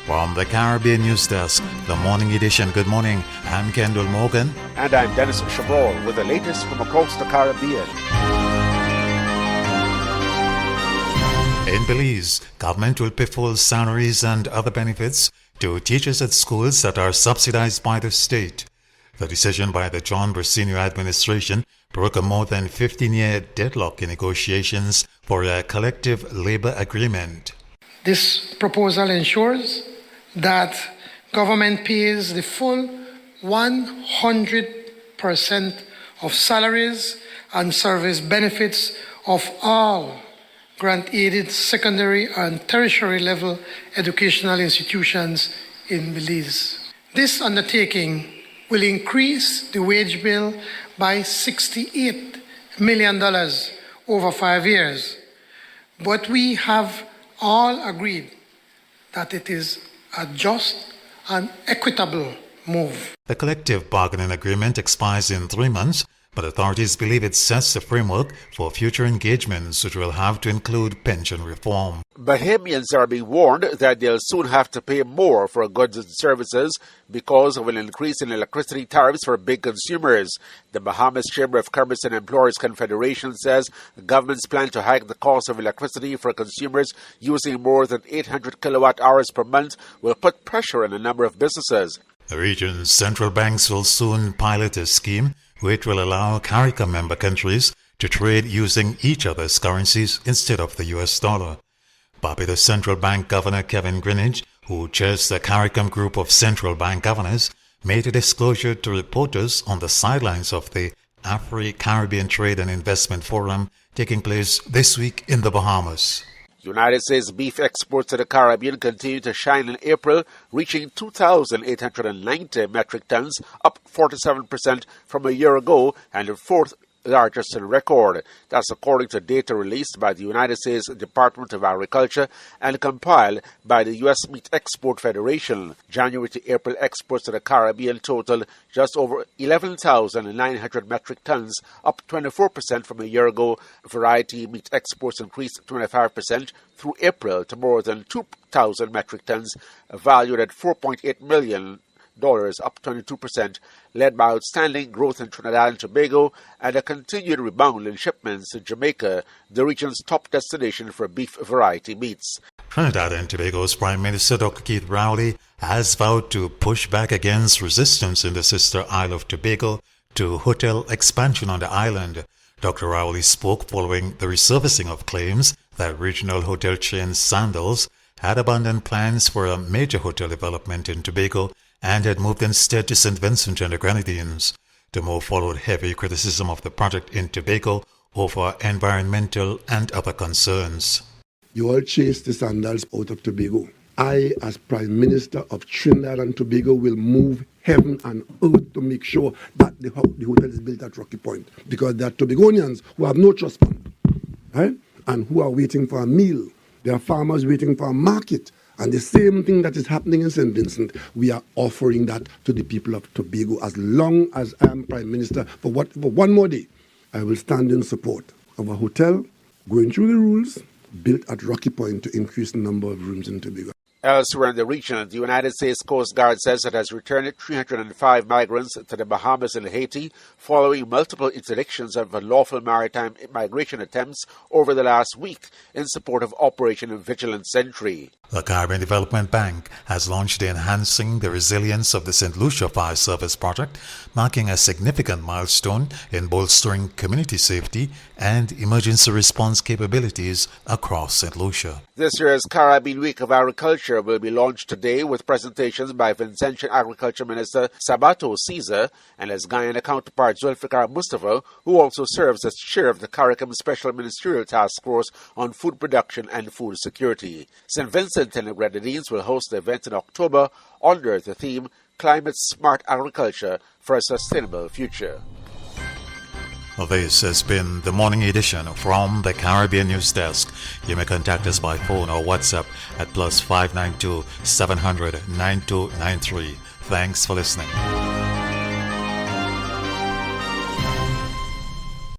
From the Caribbean News Desk, the morning edition. Good morning. I'm Kendol Morgan. And I'm Denis Chabrol with the latest from across the Caribbean. In Belize, government will pay full salaries and other benefits to teachers at schools that are subsidized by the state. The decision by the John Bersenio administration broke a more than 15-year deadlock in negotiations for a collective labor agreement. This proposal ensures that government pays the full 100% of salaries and service benefits of all grant-aided secondary and tertiary level educational institutions in Belize. This undertaking will increase the wage bill by $68 million over 5 years. But we have all agreed that it is a just and equitable move. The collective bargaining agreement expires in 3 months, but authorities believe it sets the framework for future engagements, which will have to include pension reform. Bahamians are being warned that they'll soon have to pay more for goods and services because of an increase in electricity tariffs for big consumers. The Bahamas Chamber of Commerce and Employers Confederation says the government's plan to hike the cost of electricity for consumers using more than 800 kilowatt hours per month will put pressure on a number of businesses. The region's central banks will soon pilot a scheme which will allow CARICOM member countries to trade using each other's currencies instead of the US dollar. Barbados Central Bank Governor Kevin Greenidge, who chairs the CARICOM group of central bank governors, made a disclosure to reporters on the sidelines of the Afro-Caribbean Trade and Investment Forum taking place this week in the Bahamas. United States beef exports to the Caribbean continue to shine in April, reaching 2,890 metric tons, up 47% from a year ago and the fourth largest on record. That's according to data released by the United States Department of Agriculture and compiled by the U.S. Meat Export Federation. January to April exports to the Caribbean totaled just over 11,900 metric tons, up 24% from a year ago. Variety meat exports increased 25% through April to more than 2,000 metric tons, valued at $4.8 million. Up 22%, led by outstanding growth in Trinidad and Tobago and a continued rebound in shipments to Jamaica, the region's top destination for beef variety meats. Trinidad and Tobago's Prime Minister Dr. Keith Rowley has vowed to push back against resistance in the sister Isle of Tobago to hotel expansion on the island. Dr. Rowley spoke following the resurfacing of claims that regional hotel chain Sandals had abandoned plans for a major hotel development in Tobago and had moved instead to St. Vincent and the Grenadines. The move followed heavy criticism of the project in Tobago over environmental and other concerns. You all chased the Sandals out of Tobago. I, as Prime Minister of Trinidad and Tobago, will move heaven and earth to make sure that the hotel is built at Rocky Point. Because there are Tobagonians who have no trust fund, right? And who are waiting for a meal. There are farmers waiting for a market. And the same thing that is happening in St. Vincent, we are offering that to the people of Tobago. As long as I am Prime Minister, for one more day, I will stand in support of a hotel going through the rules, built at Rocky Point to increase the number of rooms in Tobago. Elsewhere in the region, the United States Coast Guard says it has returned 305 migrants to the Bahamas and Haiti following multiple interdictions of unlawful maritime migration attempts over the last week in support of Operation Vigilant Sentry. The Caribbean Development Bank has launched the Enhancing the Resilience of the St. Lucia Fire Service project, marking a significant milestone in bolstering community safety and emergency response capabilities across St. Lucia. This year's Caribbean Week of Agriculture will be launched today with presentations by Vincentian Agriculture Minister Sabato Caesar and his Guyana counterpart Zulfikar Mustafa, who also serves as chair of the CARICOM Special Ministerial Task Force on Food Production and Food Security. St. Vincent and the Grenadines will host the event in October under the theme Climate Smart Agriculture for a Sustainable Future. This has been the morning edition from the Caribbean News Desk. You may contact us by phone or WhatsApp at +592 700 9293. Thanks for listening.